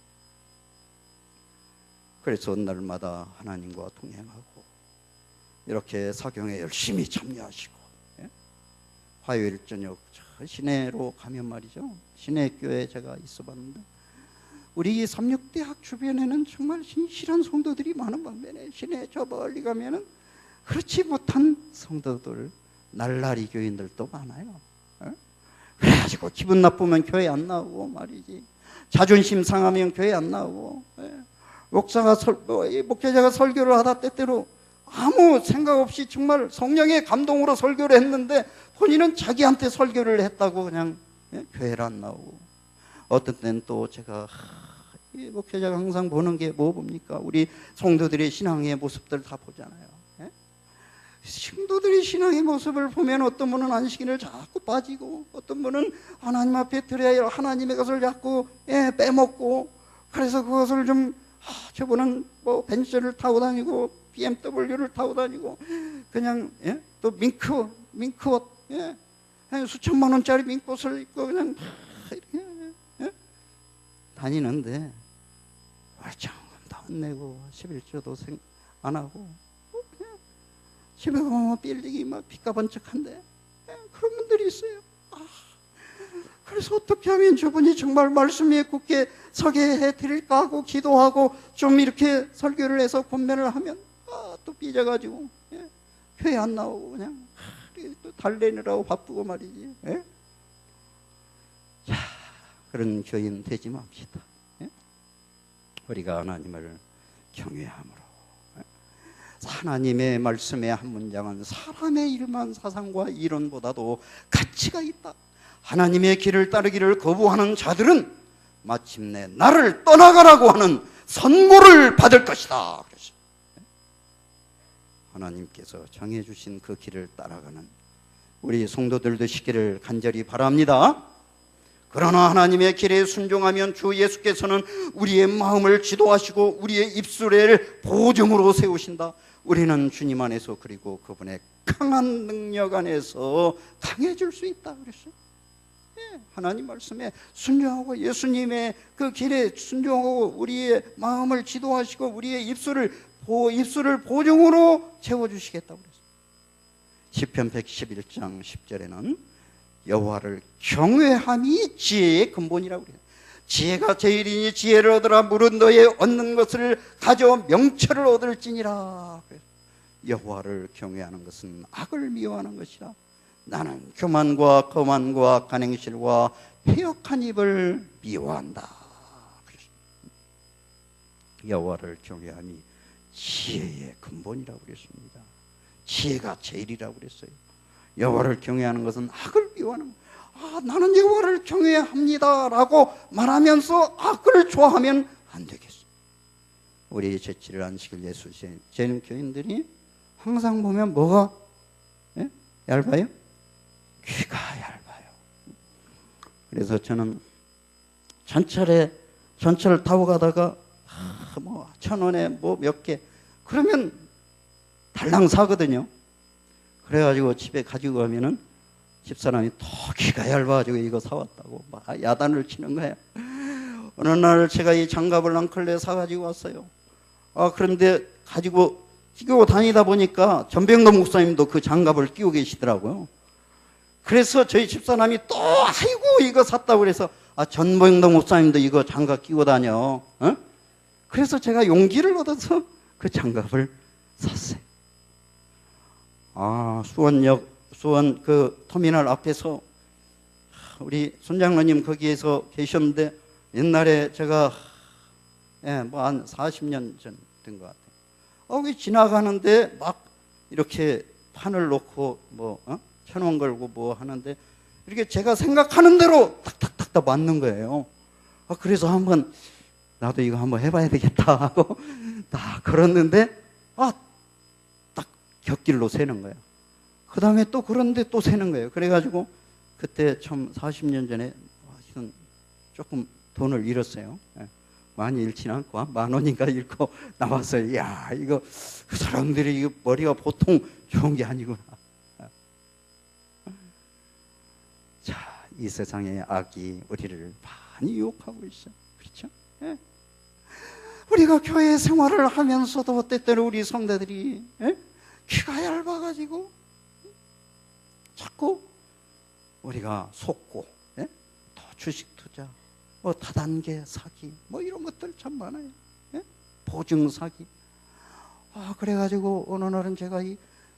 그래서 날마다 하나님과 동행하고 이렇게 사경에 열심히 참여하시고, 화요일 저녁 시내로 가면 말이죠, 시내교회에 제가 있어 봤는데 우리 삼육대학 주변에는 정말 신실한 성도들이 많은 반면에 시내 저 멀리 가면은 그렇지 못한 성도들, 날라리 교인들도 많아요. 그래가지고 기분 나쁘면 교회 안 나오고 말이지, 자존심 상하면 교회 안 나오고, 목사가 목회자가 설교를 하다 때때로 아무 생각 없이 정말 성령의 감동으로 설교를 했는데 본인은 자기한테 설교를 했다고 그냥 교회를 안 나오고, 어떤 때는 또 제가 목회자가 항상 보는 게 뭐 봅니까? 우리 성도들의 신앙의 모습들 다 보잖아요. 성도들의 신앙의 모습을 보면 어떤 분은 안식일을 자꾸 빠지고, 어떤 분은 하나님 앞에 드려야 하나님의 것을 자꾸 빼먹고, 그래서 그것을 좀 저분은 뭐 벤츠를 타고 다니고 BMW를 타고 다니고 그냥 또 밍크옷 수천만 원짜리 밍크옷을 입고 그냥 이렇게 다니는데 월장금도 안 내고 11조도 안 하고 집에 가면 빌딩이 막 빚가번쩍한데 그런 분들이 있어요. 그래서 어떻게 하면 저분이 정말 말씀 위에 굳게 서게 해드릴까 하고 기도하고 좀 이렇게 설교를 해서 권면을 하면 또 삐져가지고 교회 안 나오고 그냥 또 달래느라고 바쁘고 말이지. 자, 그런 교인 되지 맙시다. 우리가 하나님을 경외함으로, 하나님의 말씀의 한 문장은 사람의 일만 사상과 이론보다도 가치가 있다. 하나님의 길을 따르기를 거부하는 자들은 마침내 나를 떠나가라고 하는 선고를 받을 것이다. 그래서 하나님께서 정해주신 그 길을 따라가는 우리 성도들 되시기를 간절히 바랍니다. 그러나 하나님의 길에 순종하면 주 예수께서는 우리의 마음을 지도하시고 우리의 입술을 보증으로 세우신다. 우리는 주님 안에서, 그리고 그분의 강한 능력 안에서 강해질 수 있다 그랬어요. 하나님 말씀에 순종하고 예수님의 그 길에 순종하고 우리의 마음을 지도하시고 우리의 입술을 보증으로 채워주시겠다고 그랬어요. 시편 111장 10절에는 여호와를 경외함이 지혜의 근본이라고 그래요. 지혜가 제일이니 지혜를 얻으라. 물은 너의 얻는 것을 가져 명철을 얻을지니라. 여호와를 경외하는 것은 악을 미워하는 것이라. 나는 교만과 거만과 간행실과 패역한 입을 미워한다. 여호와를 경외함이 지혜의 근본이라고 그랬습니다. 지혜가 제일이라고 그랬어요. 여호와를 경외하는 것은 악을 미워하는 거예요. 나는 여호와를 경외합니다 라고 말하면서 악을 좋아하면 안 되겠어요. 우리 제7일 안식일 예수 재림 교인들이 항상 보면 뭐가 얇아요? 귀가 얇아요. 그래서 저는 전철을 타고 가다가 뭐 1,000원에 뭐 몇 개 그러면 달랑 사거든요. 그래가지고 집에 가지고 가면은 집사람이 더 귀가 얇아가지고 이거 사왔다고 막 야단을 치는 거예요. 어느 날 제가 이 장갑을 랑클레 사가지고 왔어요. 그런데 가지고 끼고 다니다 보니까 전병도 목사님도 그 장갑을 끼고 계시더라고요. 그래서 저희 집사람이 또 아이고 이거 샀다고 그래서 전병도 목사님도 이거 장갑 끼고 다녀. 그래서 제가 용기를 얻어서 그 장갑을 샀어요. 수원 그 터미널 앞에서 우리 손장로님 거기에서 계셨는데 옛날에 제가 뭐 한 40년 전 된 것 같아요. 거기 지나가는데 막 이렇게 판을 놓고 뭐 1,000원 걸고 뭐 하는데 이렇게 제가 생각하는 대로 탁탁탁탁 맞는 거예요. 그래서 한번 나도 이거 한번 해봐야 되겠다 하고 딱 걸었는데 딱 곁길로 새는 거예요. 그 다음에 또 그런데 또 새는 거예요. 그래가지고 그때 처음 40년 전에 조금 돈을 잃었어요. 많이 읽지는 않고 10,000원인가 읽고 나왔어요. 야, 이거 그 사람들이 이거 머리가 보통 좋은 게 아니구나. 자, 이 세상의 악이 우리를 많이 유혹하고 있어요. 그렇죠? 예? 우리가 교회 생활을 하면서도 때때로 우리 성도들이 귀가 얇아가지고 자꾸 우리가 속고 또 주식 투자, 뭐 다단계 사기, 뭐 이런 것들 참 많아요. 보증 사기. 그래가지고 어느 날은 제가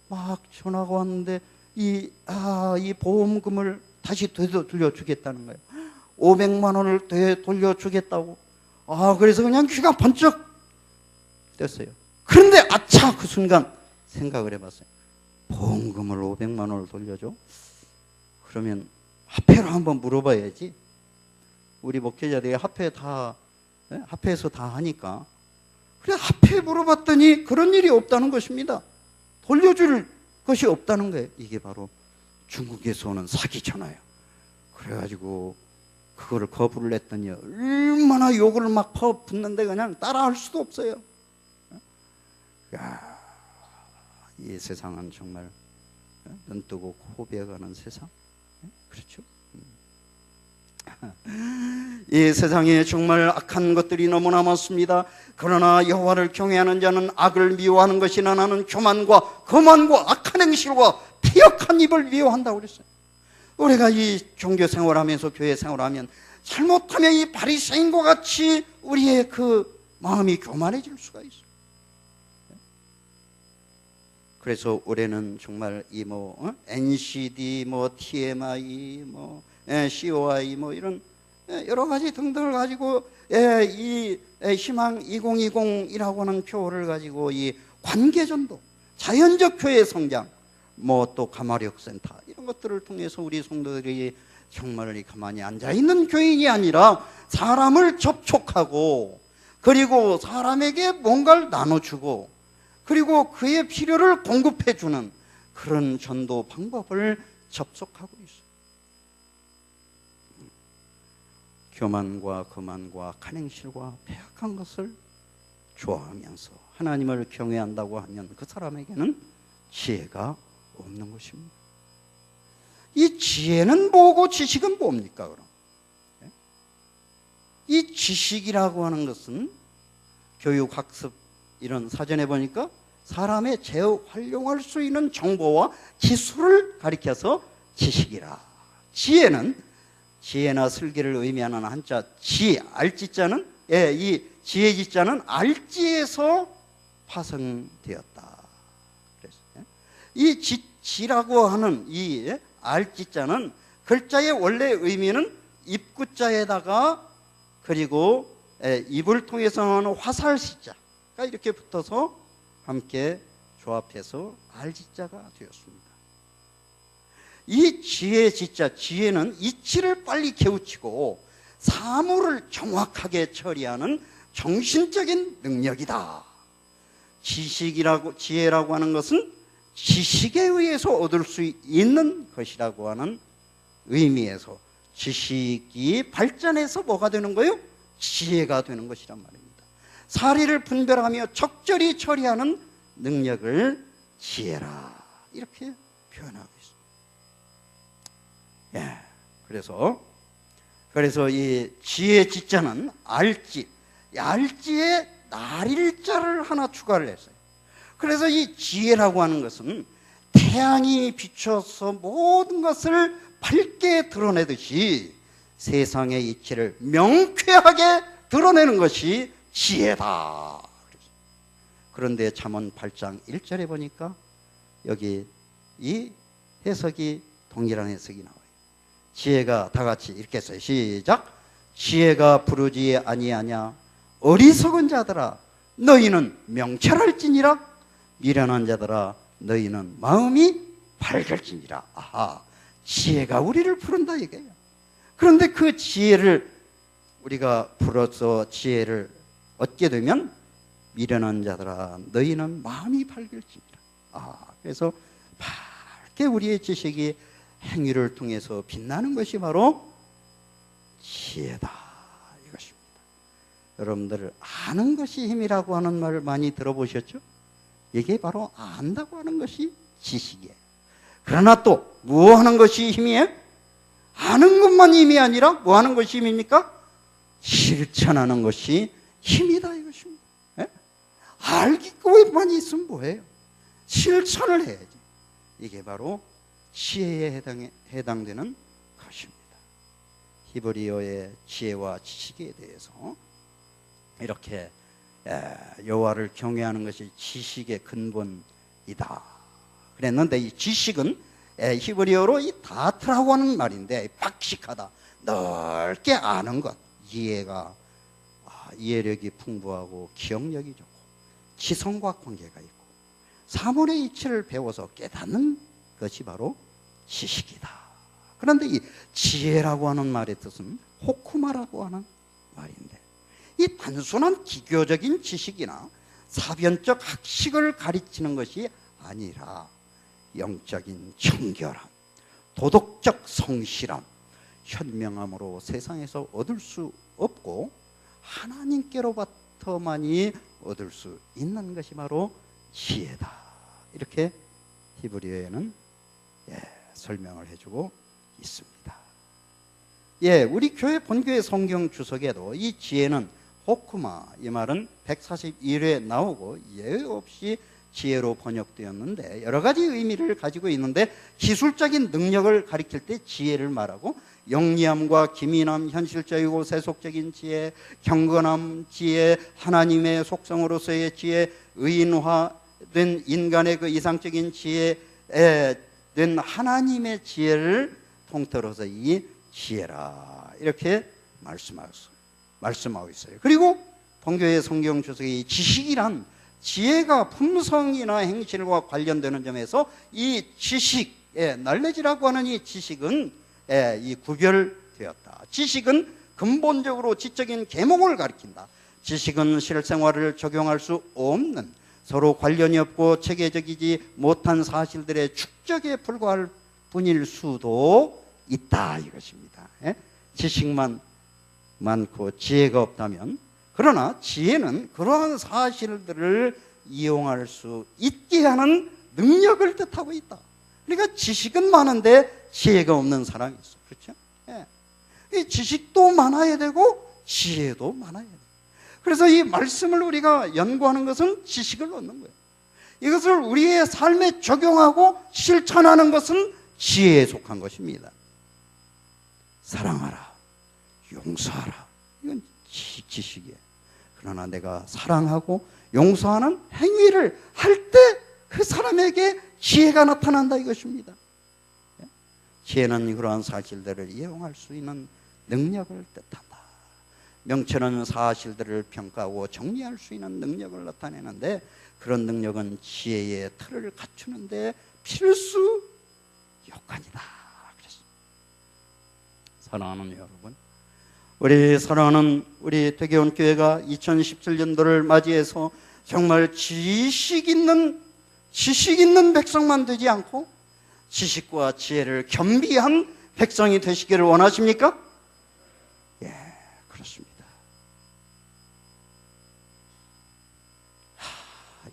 막 전화가 왔는데 이 보험금을 다시 돌려주겠다는 거예요. 500만 원을 돌려주겠다고. 그래서 그냥 귀가 번쩍 떴어요. 그런데 아차, 그 순간 생각을 해봤어요. 보험금을 500만 원을 돌려줘? 그러면 화폐로 한번 물어봐야지. 우리 목회자들이 화폐에서 다 하니까. 그래, 화폐 물어봤더니 그런 일이 없다는 것입니다. 돌려줄 것이 없다는 거예요. 이게 바로 중국에서 오는 사기잖아요. 그래가지고 그거를 거부를 했더니 얼마나 욕을 막 퍼붓는데 그냥 따라할 수도 없어요. 야, 이 세상은 정말 눈 뜨고 코 베어가는 세상. 그렇죠? 이 세상에 정말 악한 것들이 너무나 많습니다. 그러나 여호와를 경외하는 자는 악을 미워하는 것이나 나는 교만과 거만과 악한 행실과 패역한 입을 미워한다고 그랬어요. 우리가 이 종교 생활하면서 교회 생활하면 잘못하면 이 바리새인과 같이 우리의 그 마음이 교만해질 수가 있어요. 그래서 올해는 정말 NCD, TMI, COI 이런 여러 가지 등등을 가지고 이 희망 2020이라고 하는 표를 가지고 이 관계전도, 자연적 교회 성장, 또 가마력 센터 이런 것들을 통해서 우리 성도들이 정말 가만히 앉아 있는 교인이 아니라 사람을 접촉하고 그리고 사람에게 뭔가를 나눠주고 그리고 그의 필요를 공급해 주는 그런 전도 방법을 접속하고 있어요. 교만과 거만과 악한 행실과 패악한 것을 좋아하면서 하나님을 경외한다고 하면 그 사람에게는 지혜가 없는 것입니다. 이 지혜는 뭐고 지식은 뭡니까 그럼? 이 지식이라고 하는 것은 교육, 학습 이런 사전에 보니까 사람의 재활용할 수 있는 정보와 기술을 가리켜서 지식이라. 지혜는 지혜나 슬기를 의미하는 한자 지, 알지자는 이 지혜 지자는 알지에서 파생되었다. 그래서 이 지라고 하는 이 알지자는 글자의 원래 의미는 입구자에다가 그리고 입을 통해서 나오는 화살시자가 이렇게 붙어서 함께 조합해서 알지자가 되었습니다. 이 지혜 지자, 지혜는 이치를 빨리 깨우치고 사물을 정확하게 처리하는 정신적인 능력이다. 지혜라고 하는 것은 지식에 의해서 얻을 수 있는 것이라고 하는 의미에서 지식이 발전해서 뭐가 되는 거예요? 지혜가 되는 것이란 말입니다. 사리를 분별하며 적절히 처리하는 능력을 지혜라 이렇게 표현하고 있습니다. 그래서 이 지혜 지자는 알지, 알지에 날일자를 하나 추가를 했어요. 그래서 이 지혜라고 하는 것은 태양이 비춰서 모든 것을 밝게 드러내듯이 세상의 이치를 명쾌하게 드러내는 것이 지혜다. 그런데 잠언 8장 1절에 보니까 여기 이 해석이 동일한 해석이 나와요. 지혜가 다 같이 이렇게 써요. 시작. 지혜가 부르지 아니하냐 어리석은 자들아 너희는 명철할지니라 미련한 자들아 너희는 마음이 밝을지니라. 아하, 지혜가 우리를 부른다 이거예요. 그런데 그 지혜를 우리가 불어서 지혜를 얻게 되면 미련한 자들아 너희는 마음이 밝을지니라. 그래서 밝게 우리의 지식이 행위를 통해서 빛나는 것이 바로 지혜다 이것입니다. 여러분들 아는 것이 힘이라고 하는 말을 많이 들어보셨죠? 이게 바로 안다고 하는 것이 지식이에요. 그러나 또 뭐 하는 것이 힘이에요? 아는 것만 힘이 아니라 뭐 하는 것이 힘입니까? 실천하는 것이 힘이다 이것입니다. 예? 알기만 있으면 뭐예요? 실천을 해야지. 이게 바로 지혜에 해당되는 것입니다. 히브리어의 지혜와 지식에 대해서 이렇게 여호와를 경외하는 것이 지식의 근본이다 그랬는데, 이 지식은 히브리어로 이 다트라고 하는 말인데, 박식하다, 넓게 아는 것, 이해력이 풍부하고 기억력이 좋고 지성과 관계가 있고 사물의 이치를 배워서 깨닫는 것이 바로 지식이다. 그런데 이 지혜라고 하는 말의 뜻은 호쿠마라고 하는 말인데, 이 단순한 기교적인 지식이나 사변적 학식을 가르치는 것이 아니라 영적인 청결함, 도덕적 성실함, 현명함으로 세상에서 얻을 수 없고 하나님께로부터만이 얻을 수 있는 것이 바로 지혜다. 이렇게 히브리어에는 설명을 해주고 있습니다. 우리 교회 본교회 성경 주석에도 이 지혜는 호쿠마, 이 말은 141회 나오고 예외 없이 지혜로 번역되었는데, 여러 가지 의미를 가지고 있는데, 기술적인 능력을 가리킬 때 지혜를 말하고, 영리함과 기민함, 현실적이고 세속적인 지혜, 경건함 지혜, 하나님의 속성으로서의 지혜, 의인화된 인간의 그 이상적인 지혜, 된 하나님의 지혜를 통틀어서 이 지혜라 이렇게 말씀하고 있어요. 그리고 본교의 성경 주석이 지식이란 지혜가 품성이나 행실과 관련되는 점에서 이 지식, 날레지라고 하는 이 지식은 이 구별되었다. 지식은 근본적으로 지적인 계몽을 가리킨다. 지식은 실생활을 적용할 수 없는, 서로 관련이 없고 체계적이지 못한 사실들의 축적에 불과할 뿐일 수도 있다 이것입니다. 지식만 많고 지혜가 없다면, 그러나 지혜는 그러한 사실들을 이용할 수 있게 하는 능력을 뜻하고 있다. 그러니까 지식은 많은데 지혜가 없는 사람이 있어. 그렇죠? 이 지식도 많아야 되고 지혜도 많아야 돼. 그래서 이 말씀을 우리가 연구하는 것은 지식을 얻는 거예요. 이것을 우리의 삶에 적용하고 실천하는 것은 지혜에 속한 것입니다. 사랑하라, 용서하라, 이건 지식이에요. 그러나 내가 사랑하고 용서하는 행위를 할 때 그 사람에게 지혜가 나타난다 이것입니다. 지혜는 그러한 사실들을 이용할 수 있는 능력을 뜻한다. 명철은 사실들을 평가하고 정리할 수 있는 능력을 나타내는데, 그런 능력은 지혜의 틀을 갖추는데 필수 요건이다. 사랑하는 여러분, 우리 사랑하는 우리 대개원 교회가 2017년도를 맞이해서 정말 지식 있는 백성만 되지 않고 지식과 지혜를 겸비한 백성이 되시기를 원하십니까? 그렇습니다.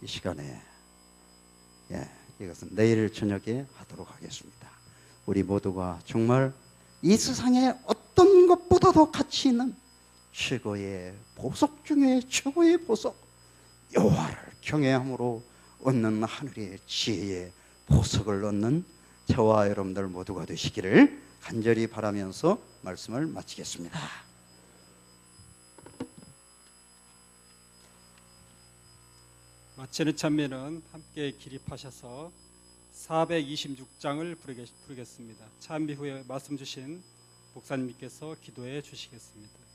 이 시간에 이것은 내일 저녁에 하도록 하겠습니다. 우리 모두가 정말 이 세상에 어떤 것보다도 가치 있는 최고의 보석 중에 최고의 보석, 여호와를 경외함으로 얻는 하늘의 지혜의 보석을 얻는 저와 여러분들 모두가 되시기를 간절히 바라면서 말씀을 마치겠습니다. 마치는 찬미는 함께 기립하셔서 426장을 부르겠습니다. 찬미 후에 말씀 주신 목사님께서 기도해 주시겠습니다.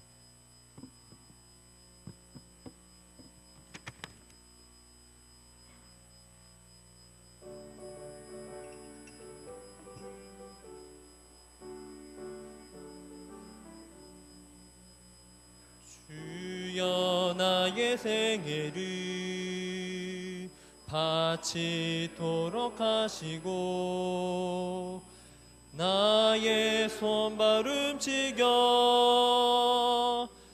주여 나의 생애를 바치도록 하시고 나의 손발 움직여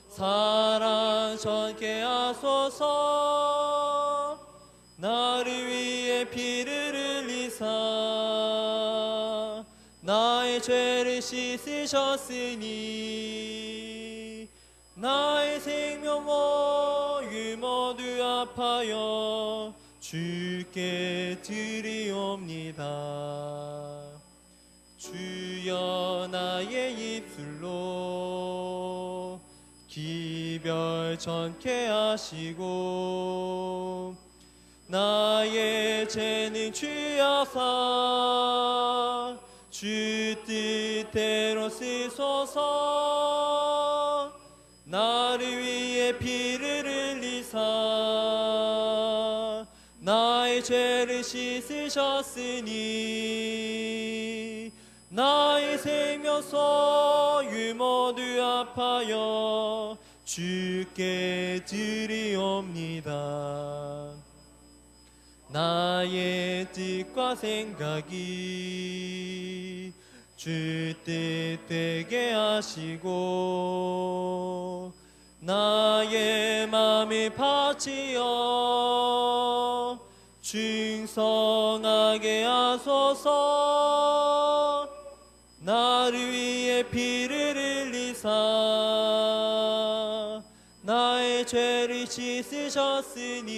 사랑 전케 하소서. 나를 위해 피를 흘리사 나의 죄를 씻으셨으니 나의 생명 모유 모두 합하여 주께 드리옵니다. 주여 나의 입술로 기별 전케 하시고 나의 죄는 주야사 주 뜻대로 쓰소서. 나를 위해 피를 흘리사 나의 죄를 씻으셨으니 나의 생명 소유 모두 합하여 주께 드리옵니다. 나의 뜻과 생각이 주 뜻 되게 하시고 나의 맘을 바치어 충성하게 하소서. 나를 위해 피를 흘리사 나의 죄를 씻으셨으니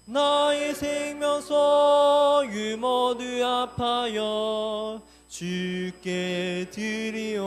나의 생명 소유 모두 합하여 주께 드리옵나이다.